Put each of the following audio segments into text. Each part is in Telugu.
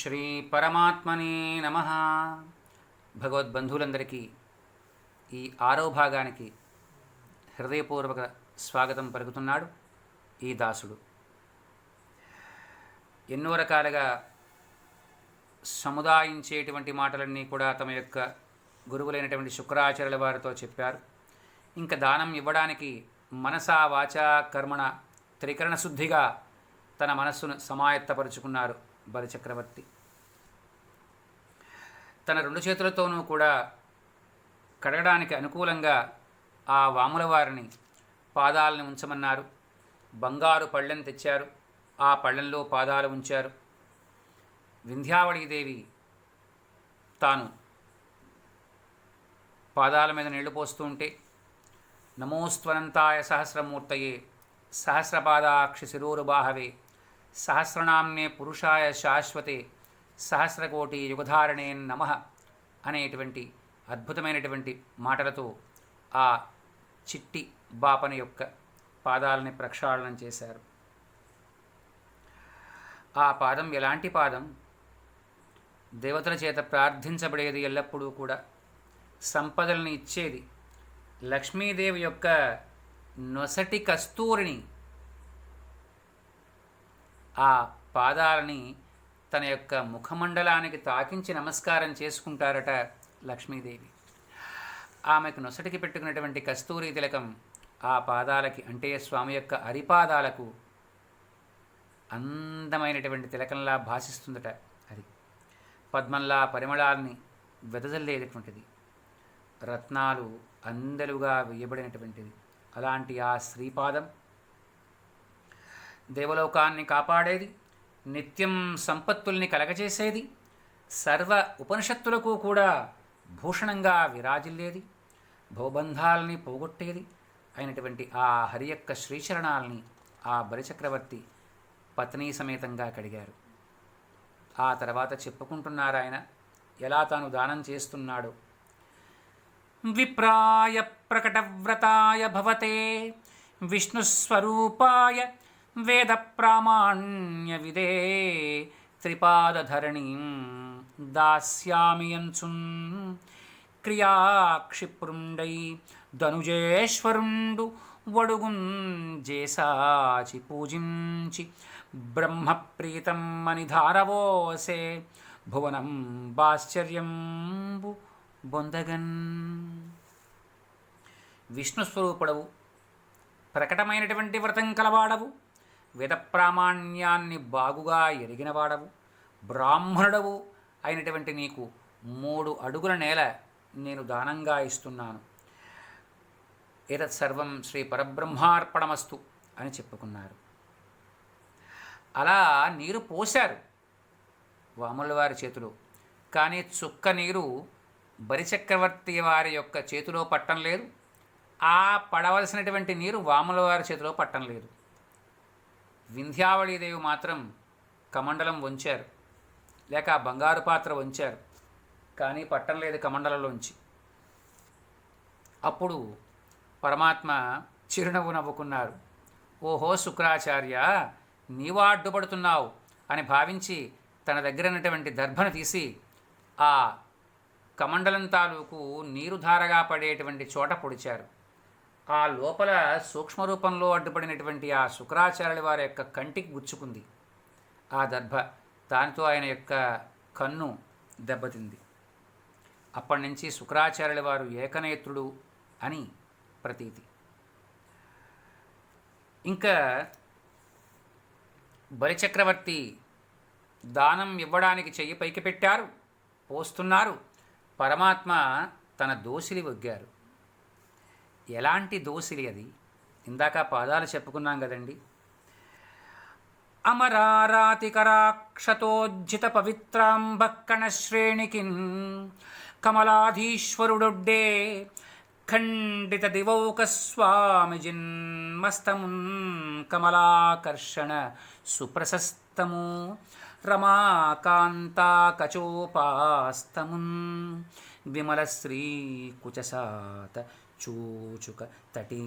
శ్రీ పరమాత్మనే నమః. భగవద్బంధువులందరికీ ఈ ఆరో భాగానికి హృదయపూర్వక స్వాగతం పలుకుతున్నాడు ఈ దాసుడు. ఎన్నో రకాలుగా సముదాయించేటువంటి మాటలన్నీ కూడా తమ యొక్క గురువులైనటువంటి శుక్రాచార్యుల వారితో చెప్పారు. ఇంకా దానం ఇవ్వడానికి మనసా వాచా కర్మణ త్రికరణ శుద్ధిగా తన మనస్సును సమాయత్తపరుచుకున్నారు బలిచక్రవర్తి. తన రెండు చేతులతోనూ కూడా కడగడానికి అనుకూలంగా ఆ వాముల వారిని పాదాలను ఉంచమన్నారు. బంగారు పళ్ళెం తెచ్చారు, ఆ పళ్ళెంలో పాదాలు ఉంచారు. వింధ్యావళీదేవి తాను పాదాల మీద నీళ్లు పోస్తూ ఉంటే, నమోస్త్వనంతాయ సహస్రమూర్తయే సహస్రపాదాక్షి శిరోరుబాహవే సహస్రనామ్నే పురుషాయ శాశ్వతే సహస్రకోటి యుగధారణే నమః అనేటువంటి అద్భుతమైనటువంటి మాటలతో ఆ చిట్టి బాపని యొక్క పాదాలని ప్రక్షాళనం చేశారు. ఆ పాదం ఎలాంటి పాదం? దేవతల చేత ప్రార్థించబడేది, ఎల్లప్పుడూ కూడా సంపదల్ని ఇచ్చేది. లక్ష్మీదేవి యొక్క నొసటి కస్తూరిని, ఆ పాదాలని తన యొక్క ముఖమండలానికి తాకించి నమస్కారం చేసుకుంటారట లక్ష్మీదేవి. ఆమెకు నొసటికి పెట్టుకున్నటువంటి కస్తూరి తిలకం ఆ పాదాలకి, అంటే స్వామి యొక్క అరిపాదాలకు అందమైనటువంటి తిలకంలా భాసిస్తుందట. అది పద్మంలా పరిమళాల్ని వెదజల్లేటటువంటిది, రత్నాలు అందలుగా వేయబడినటువంటిది. అలాంటి ఆ శ్రీపాదం దేవలోకాన్ని కాపాడేది, నిత్యం సంపత్తుల్ని కలగజేసేది, సర్వ ఉపనిషత్తులకు కూడా భూషణంగా విరాజిల్లేది, భవబంధాలని పోగొట్టేది అయినటువంటి ఆ హరి యొక్క శ్రీచరణాలని ఆ బలిచక్రవర్తి పత్నీ సమేతంగా కడిగారు. ఆ తర్వాత చెప్పుకుంటున్నారు ఆయన ఎలా తాను దానం చేస్తున్నాడో. విప్రాయ ప్రకటవ్రతాయ భవతే విష్ణుస్వరూపాయ వేద ప్రామాణ్య విదే త్రిపాదధరణీం దాస్యామి యంచున్ క్రియాక్షిపృండై ధనుజేశ్వరుండు వడుగున్ జేసాచి పూజించి బ్రహ్మప్రీతం మనిధారవోసే భువనం బాశ్చర్యంబు బొందగన్. విష్ణుస్వరూపుడవు, ప్రకటమైనటువంటి వ్రతం కలవాడవు, వేద ప్రామాణ్యాన్ని బాగుగా ఎరిగినవాడవు, బ్రాహ్మణుడవు అయినటువంటి నీకు 3 అడుగుల నేల నేను దానంగా ఇస్తున్నాను. ఏతత్ సర్వం శ్రీ పరబ్రహ్మార్పణమస్తు అని చెప్పుకున్నారు. అలా నీరు పోశారు వాముల వారి చేతిలో. కానీ చుక్క నీరు బలిచక్రవర్తి వారి యొక్క చేతిలో పట్టం లేదు, ఆ పడవలసినటువంటి నీరు వాముల వారి చేతిలో పట్టం లేదు. వింధ్యావళీదేవి మాత్రం కమండలం వంచారు, లేక ఆ బంగారు పాత్ర వంచారు, కానీ పట్టం లేదు కమండలంలోంచి. అప్పుడు పరమాత్మ చిరునవ్వు నవ్వుకున్నారు. ఓహో శుక్రాచార్య, నీవా అడ్డుపడుతున్నావు అని భావించి తన దగ్గర ఉన్నటువంటి దర్భను తీసి ఆ కమండలం తాలూకు నీరుధారగా పడేటువంటి చోట పొడిచారు. ఆ లోపల సూక్ష్మరూపంలో అడ్డుపడినటువంటి ఆ శుక్రాచార్యుల వారి యొక్క కంటికి గుచ్చుకుంది ఆ దర్భ. దానితో ఆయన యొక్క కన్ను దెబ్బతింది. అప్పటి నుంచి శుక్రాచార్యుల వారు ఏకనేత్రుడు అని ప్రతీతి. ఇంకా బలిచక్రవర్తి దానం ఇవ్వడానికి చెయ్యి పైకి పెట్టారు, పోస్తున్నారు. పరమాత్మ తన దోసిలి వగ్గారు. ఎలాంటి దోసిలి అది? ఇందాక పాదాలు చెప్పుకున్నాం కదండి. అమరారాతికరాక్షతోజ్జిత పవిత్రాంబక్కణ శ్రేణికిన్ కమలాధీశ్వరుడొడ్డే ఖండిత దివౌక స్వామి జిన్మస్తమున్ కమలాకర్షణ సుప్రశస్తము రమాకాంతా కచోపాస్తమున్ విమల శ్రీ కుచసాత చూచుక తటీ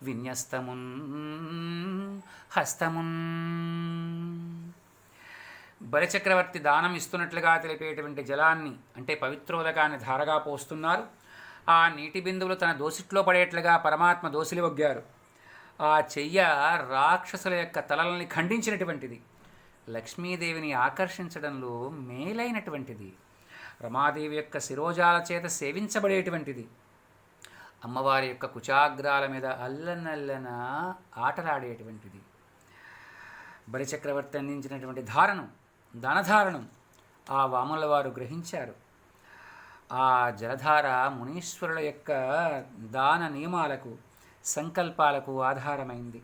విన్యస్తమున్ హస్తమున్. బలిచక్రవర్తి దానం ఇస్తున్నట్లుగా తెలిపేటువంటి జలాన్ని అంటే పవిత్రోదకాన్ని ధారగా పోస్తున్నారు. ఆ నీటి బిందువులు తన దోసిట్లో పడేట్లుగా పరమాత్మ దోసిలి ఒగ్గారు. ఆ చెయ్య రాక్షసుల యొక్క తలల్ని ఖండించినటువంటిది, లక్ష్మీదేవిని ఆకర్షించడంలో మేలైనటువంటిది, రమాదేవి యొక్క శిరోజాల చేత సేవించబడేటువంటిది, అమ్మవారి యొక్క కుచాగ్రాల మీద అల్లనల్లన ఆటలాడేటువంటిది. బలిచక్రవర్తి అందించినటువంటి ధనధారణం ఆ వామనుల వారు గ్రహించారు. ఆ జలధార మునీశ్వరుల యొక్క దాన నియమాలకు, సంకల్పాలకు ఆధారమైంది.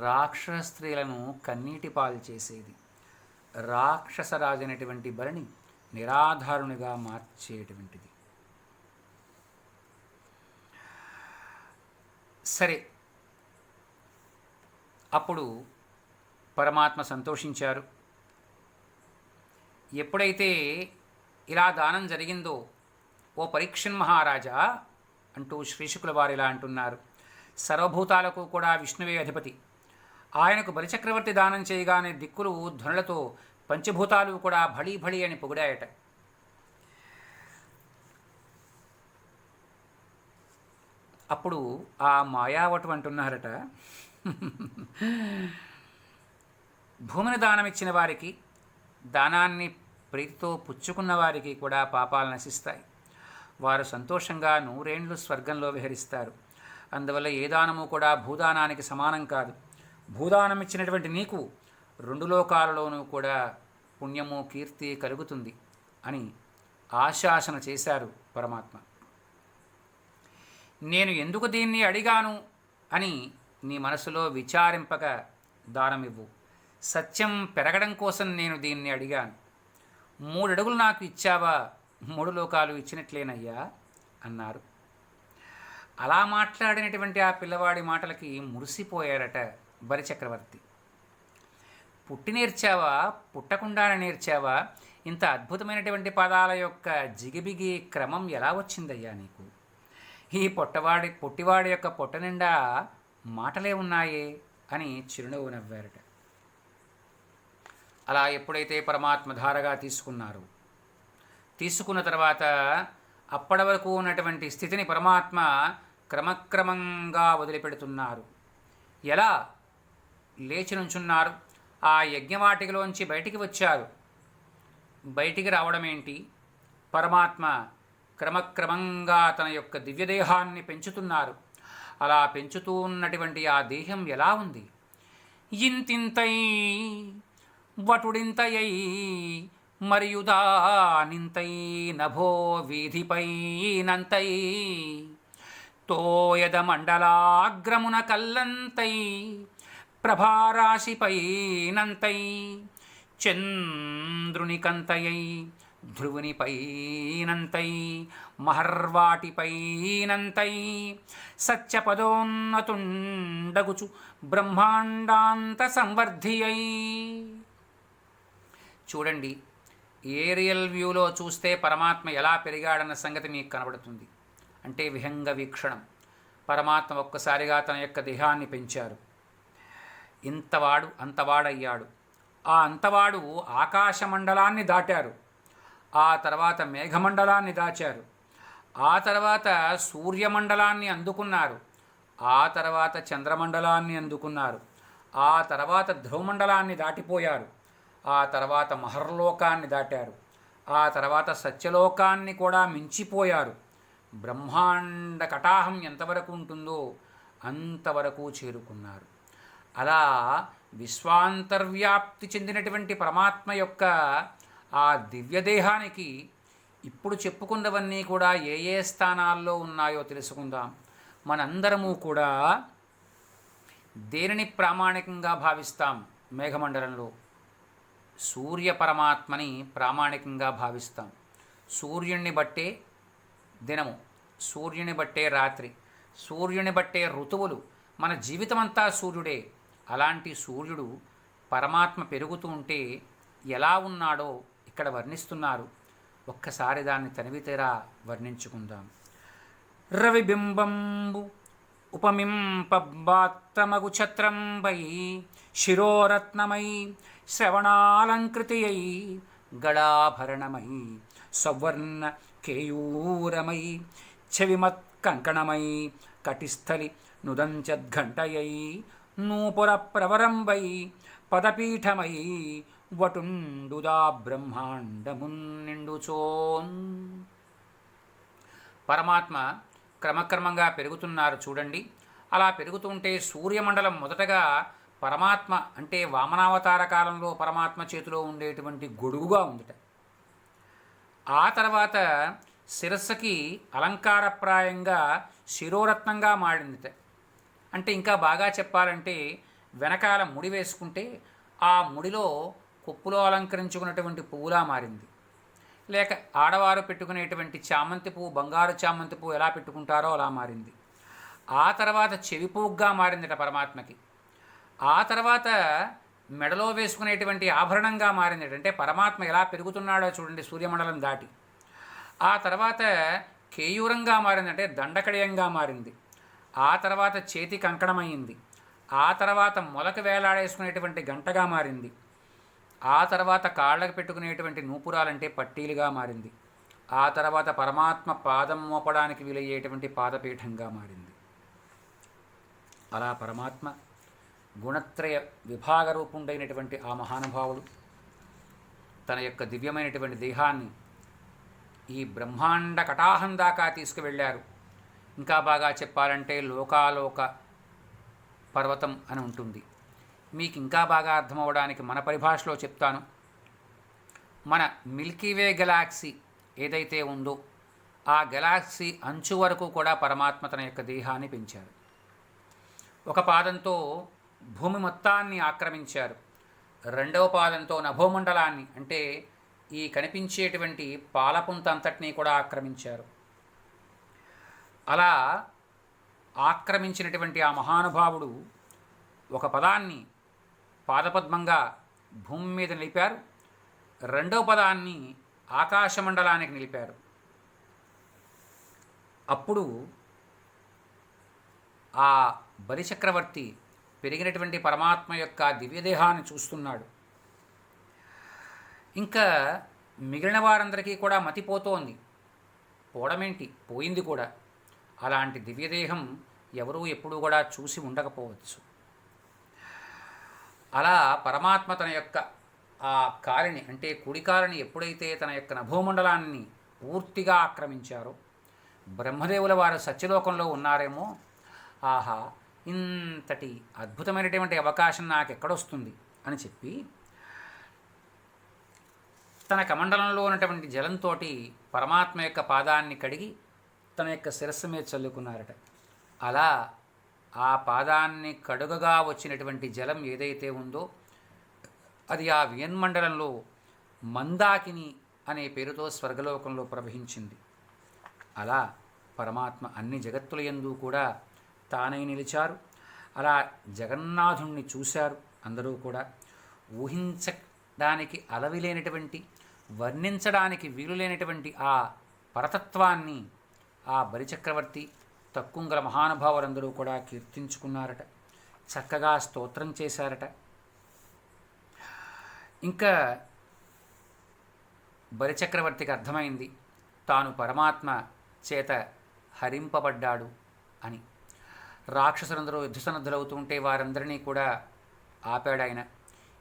రాక్షస స్త్రీలను కన్నీటి పాలు చేసేది, రాక్షసరాజైనటువంటి బలిని నిరాధారునిగా మార్చేటువంటిది. సరే, అప్పుడు పరమాత్మ సంతోషించారు. ఎప్పుడైతే ఇలా దానం జరిగిందో, ఓ పరీక్షన్ మహారాజా అంటూ శ్రీశుకుల వారు ఇలా అంటున్నారు, సర్వభూతాలకు కూడా విష్ణువే అధిపతి. ఆయనకు బలిచక్రవర్తి దానం చేయగానే దిక్కులు ధ్వనులతో పంచభూతాలు కూడా భళీ భళీ అని పొగిడాయట. అప్పుడు ఆ మాయావటు అంటున్నారట, భూమిని దానమిచ్చిన వారికి, దానాన్ని ప్రీతితో పుచ్చుకున్న వారికి కూడా పాపాలు నశిస్తాయి. వారు సంతోషంగా 100 ఏండ్లు స్వర్గంలో విహరిస్తారు. అందువల్ల ఏ దానము కూడా భూదానానికి సమానం కాదు. భూదానం ఇచ్చినటువంటి నీకు 2 లోకాలలోనూ కూడా పుణ్యము కీర్తి కలుగుతుంది అని ఆశాసన చేశారు పరమాత్మ. నేను ఎందుకు దీన్ని అడిగాను అని నీ మనసులో విచారింపక దానమివ్వు. సత్యం పెరగడం కోసం నేను దీన్ని అడిగాను. 3 అడుగులు నాకు ఇచ్చావా, 3 లోకాలు ఇచ్చినట్లేనయ్యా అన్నారు. అలా మాట్లాడినటువంటి ఆ పిల్లవాడి మాటలకి మురిసిపోయారట బలిచక్రవర్తి. పుట్టి నేర్చావా, పుట్టకుండానే నేర్చావా, ఇంత అద్భుతమైనటువంటి పదాల యొక్క జిగిబిగి క్రమం ఎలా వచ్చిందయ్యా నీకు? ఈ పొట్టివాడి యొక్క పొట్ట నిండా మాటలే ఉన్నాయే అని చిరునవ్వు నవ్వారట. అలా ఎప్పుడైతే పరమాత్మ ధారగా తీసుకున్న తర్వాత అప్పటి వరకు ఉన్నటువంటి స్థితిని పరమాత్మ క్రమక్రమంగా వదిలిపెడుతున్నారు. ఎలా? లేచి నుంచున్నారు. ఆ యజ్ఞవాటికలోంచి బయటికి వచ్చారు. బయటికి రావడం ఏంటి? పరమాత్మ క్రమక్రమంగా తన యొక్క దివ్యదేహాన్ని పెంచుతున్నారు. అలా పెంచుతూ ఉన్నటువంటి ఆ దేహం ఎలా ఉంది? ఇంతింతై వటుడింతయై మరియుదానింతై నభో వీధిపై నంతై తోయద మండలాగ్రమున కల్లంతై ప్రభారాశిపై నంతై చంద్రుని కంతయై ధ్రువునిపై నంతై మహర్వాటిపై నంతై సత్యపదోన్నతుండగుచు బ్రహ్మాండాంత సంవర్ధియై. చూడండి, ఏరియల్ వ్యూలో చూస్తే పరమాత్మ ఎలా పెరిగాడన్న సంగతి మీకు కనబడుతుంది. అంటే విహంగ వీక్షణం. పరమాత్మ ఒక్కసారిగా తన యొక్క దేహాన్ని పెంచారు. ఇంతవాడు అంతవాడయ్యాడు. ఆ అంతవాడు ఆకాశమండలాన్ని దాటారు. ఆ తర్వాత మేఘమండలాన్ని దాచారు. ఆ తర్వాత సూర్యమండలాన్ని అందుకున్నారు. ఆ తర్వాత చంద్రమండలాన్ని అందుకున్నారు. ఆ తర్వాత ధ్రువమండలాన్ని దాటిపోయారు. ఆ తర్వాత మహర్లోకాన్ని దాటారు. ఆ తర్వాత సత్యలోకాన్ని కూడా మించిపోయారు. బ్రహ్మాండ కటాహం ఎంతవరకు ఉంటుందో అంతవరకు చేరుకున్నారు. అలా విశ్వాంతర్వ్యాప్తి చెందినటువంటి పరమాత్మ యొక్క ఆ దివ్యదేహానికి ఇప్పుడు చెప్పుకున్నవన్నీ కూడా ఏ ఏ స్థానాల్లో ఉన్నాయో తెలుసుకుందాం. మనందరము కూడా దేనిని ప్రామాణికంగా భావిస్తాం? మేఘమండలంలో సూర్య పరమాత్మని ప్రామాణికంగా భావిస్తాం. సూర్యుడిని బట్టే దినము, సూర్యుని బట్టే రాత్రి, సూర్యుని బట్టే ఋతువులు. మన జీవితమంతా సూర్యుడే. అలాంటి సూర్యుడు పరమాత్మ పెరుగుతూ ఉంటే ఎలా ఉన్నాడో ఇక్కడ వర్ణిస్తున్నారు. ఒక్కసారి దాన్ని తనివితేరా వర్ణించుకుందాం. రవిబింబంబు ఉపమింపబాత్తమగు ఛత్రంపై శిరోరత్నమై శ్రవణాలంకృతియై గళాభరణమై సవర్ణ కేయూరమై చెవిమత్ కంకణమై కటిస్థలి నుదంచద్ఘంటయై నూపుర ప్రవరంబై పదపీఠమై వటుండుదా బ్రహ్మాండమున్ నిండుచోన్. పరమాత్మ క్రమక్రమంగా పెరుగుతున్నారు చూడండి. అలా పెరుగుతుంటే సూర్యమండలం మొదటగా పరమాత్మ అంటే వామనావతార కాలంలో పరమాత్మ చేతిలో ఉండేటువంటి గొడుగుగా ఉందిట. ఆ తర్వాత శిరస్సుకి అలంకారప్రాయంగా శిరోరత్నంగా మారిందిట. అంటే ఇంకా బాగా చెప్పాలంటే వెనకాల ముడి వేసుకుంటే ఆ ముడిలో కొప్పులో అలంకరించుకున్నటువంటి పువ్వులా మారింది. లేక ఆడవారు పెట్టుకునేటువంటి చామంతి పువ్వు, బంగారు చామంతి పువ్వు ఎలా పెట్టుకుంటారో అలా మారింది. ఆ తర్వాత చెవిపోగ్గా మారిందిట పరమాత్మకి. ఆ తర్వాత మెడలో వేసుకునేటువంటి ఆభరణంగా మారింది. అంటే పరమాత్మ ఎలా పెరుగుతున్నాడో చూడండి సూర్యమండలం దాటి. ఆ తర్వాత కేయూరంగా మారింది, అంటే దండకడయంగా మారింది. ఆ తర్వాత చేతి కంకణమైంది. ఆ తర్వాత మొలకు వేలాడేసుకునేటువంటి గంటగా మారింది. ఆ తర్వాత కాళ్ళకు పెట్టుకునేటువంటి నూపురాలంటే పట్టీలుగా మారింది. ఆ తర్వాత పరమాత్మ పాదం మోపడానికి వీలయ్యేటువంటి పాదపీఠంగా మారింది. అలా పరమాత్మ గుణత్రయ విభాగ రూపుండైనటువంటి ఆ మహానుభావుడు తన యొక్క దివ్యమైనటువంటి దేహాన్ని ఈ బ్రహ్మాండ కటాహం దాకా తీసుకువెళ్ళారు. ఇంకా బాగా చెప్పాలంటే లోకాలోక పర్వతం అని ఉంటుంది. మీకు ఇంకా బాగా అర్థమవడానికి మన పరిభాషలో చెప్తాను. మన మిల్కీవే గెలాక్సీ ఏదైతే ఉందో ఆ గెలాక్సీ అంచు వరకు కూడా పరమాత్మ తన యొక్క దేహాన్ని పెంచారు. ఒక పాదంతో భూమి మొత్తాన్ని ఆక్రమించారు. రెండవ పాదంతో నభోమండలాన్ని అంటే ఈ కనిపించేటువంటి పాలపుంత అంతటినీ కూడా ఆక్రమించారు. అలా ఆక్రమించినటువంటి ఆ మహానుభావుడు ఒక పదాన్ని పాదపద్మంగా భూమి మీద నిలిపారు, రెండవ పదాన్ని ఆకాశమండలానికి నిలిపారు. అప్పుడు ఆ బలిచక్రవర్తి పెరిగినటువంటి పరమాత్మ యొక్క దివ్యదేహాన్ని చూస్తున్నాడు. ఇంకా మిగిలిన వారందరికీ కూడా మతిపోతోంది. పోవడమేంటి, పోయింది కూడా. అలాంటి దివ్యదేహం ఎవరూ ఎప్పుడూ కూడా చూసి ఉండకపోవచ్చు. అలా పరమాత్మ తన యొక్క ఆ కాలిని అంటే కుడికాలిని ఎప్పుడైతే తన యొక్క నభోమండలాన్ని పూర్తిగా ఆక్రమించారో బ్రహ్మదేవుల వారు సత్యలోకంలో ఉన్నారేమో, ఆహా ఇంతటి అద్భుతమైనటువంటి అవకాశం నాకు ఎక్కడొస్తుంది అని చెప్పి తన కమండలంలో ఉన్నటువంటి జలంతో పరమాత్మ యొక్క పాదాన్ని కడిగి తన యొక్క శిరస్సు మీద చల్లుకున్నారట. అలా ఆ పాదాన్ని కడుగగా వచ్చినటువంటి జలం ఏదైతే ఉందో అది ఆ వియన్మండలంలో మందాకిని అనే పేరుతో స్వర్గలోకంలో ప్రవహించింది. అలా పరమాత్మ అన్ని జగత్తుల యందు కూడా తానై నిలిచారు. అలా జగన్నాథుణ్ణి చూశారు అందరూ కూడా. ఊహించడానికి అలవిలేనటువంటి, వర్ణించడానికి వీలులేనటువంటి ఆ పరతత్వాన్ని ఆ బలిచక్రవర్తి తక్కుంగల మహానుభావులందరూ కూడా కీర్తించుకున్నారట, చక్కగా స్తోత్రం చేశారట. ఇంకా బలిచక్రవర్తికి అర్థమైంది తాను పరమాత్మ చేత హరింపబడ్డాడు అని. రాక్షసులందరూ యుద్ధసన్నద్ధులవుతుంటే వారందరినీ కూడా ఆపాడు ఆయన.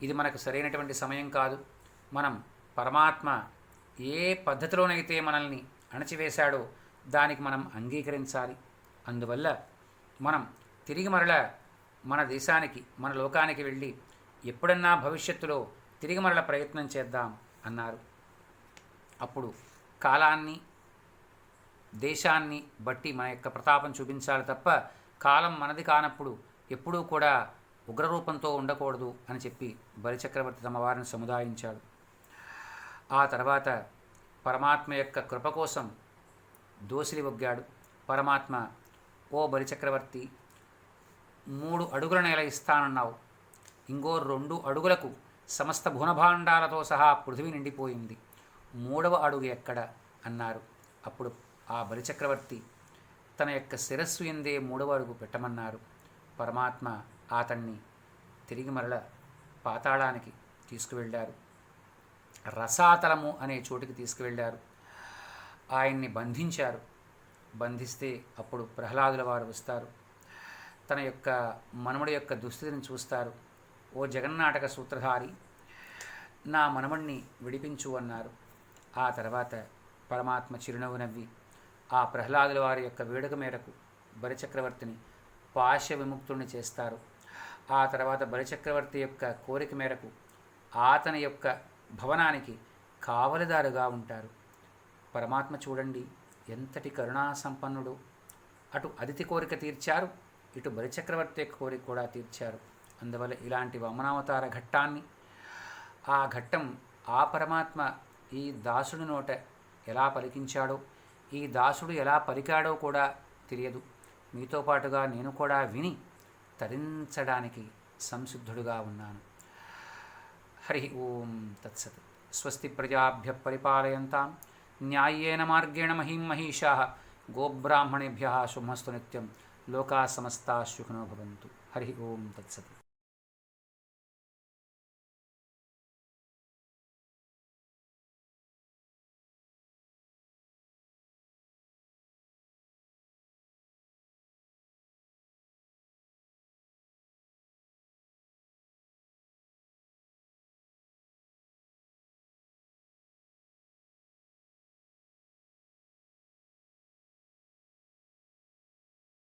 ఇది మనకు సరైనటువంటి సమయం కాదు. మనం పరమాత్మ ఏ పద్ధతిలోనైతే మనల్ని అణచివేశాడో దానికి మనం అంగీకరించాలి. అందువల్ల మనం తిరిగి మరలా మన దేశానికి, మన లోకానికి వెళ్ళి ఎప్పుడన్నా భవిష్యత్తులో తిరిగి మరల ప్రయత్నం చేద్దాం అన్నారు. అప్పుడు కాలాన్ని, దేశాన్ని బట్టి మన యొక్క ప్రతాపం చూపించాలి తప్ప కాలం మనది కానప్పుడు ఎప్పుడూ కూడా ఉగ్రరూపంతో ఉండకూడదు అని చెప్పి బలిచక్రవర్తి తమ వారిని సముదాయించాడు. ఆ తర్వాత పరమాత్మ యొక్క కృప కోసం దోసిలి ఒగ్గాడు. పరమాత్మ, ఓ బలిచక్రవర్తి, 3 అడుగుల నేల ఇస్తానన్నావు, ఇంకో 2 అడుగులకు సమస్త భువనభాండాలతో సహా పృథివీ నిండిపోయింది, 3వ అడుగు ఎక్కడ అన్నారు. అప్పుడు ఆ బలిచక్రవర్తి తన యొక్క శిరస్సు ఎందే 3వ అడుగు పెట్టమన్నారు. పరమాత్మ అతన్ని తిరిగి మరల పాతాళానికి తీసుకువెళ్ళారు. రసాతలము అనే చోటికి తీసుకువెళ్ళారు. ఆయన్ని బంధించారు. బంధిస్తే అప్పుడు ప్రహ్లాదుల వారు వస్తారు. తన యొక్క మనుమడి యొక్క దుస్థితిని చూస్తారు. ఓ జగన్నాటక సూత్రధారి, నా మనమణ్ణి విడిపించు అన్నారు. ఆ తర్వాత పరమాత్మ చిరునవ్వు నవ్వి ఆ ప్రహ్లాదుల వారి యొక్క వేడుక మేరకు బలిచక్రవర్తిని పాశ విముక్తుడిని చేస్తారు. ఆ తర్వాత బలిచక్రవర్తి యొక్క కోరిక మేరకు అతని యొక్క భవనానికి కావలిదారుగా ఉంటారు. పరమాత్మ చూడండి ఎంతటి కరుణా సంపన్నుడు. అటు అతిథి కోరిక తీర్చారు, ఇటు బలిచక్రవర్తి యొక్క కోరిక కూడా తీర్చారు. అందువల్ల ఇలాంటి వామనావతార ఘట్టాన్ని, ఆ ఘట్టం ఆ పరమాత్మ ఈ దాసుడి నోట ఎలా పలికించాడో, ఈ దాసుడు ఎలా పలికాడో కూడా తెలియదు. మీతో పాటుగా నేను కూడా విని తరించడానికి సంసిద్ధుడుగా ఉన్నాను. హరి ఓం తత్సత్. స్వస్తి ప్రజాభ్య పరిపాలయంతాం న్యాయేన మార్గేణ మహీం మహిషాః గోబ్రాహ్మణేభ్యः శుభమస్తు నిత్యం. లోకాः సమస్తాः సుఖినో భవంతు. హరి ఓం తత్సత్.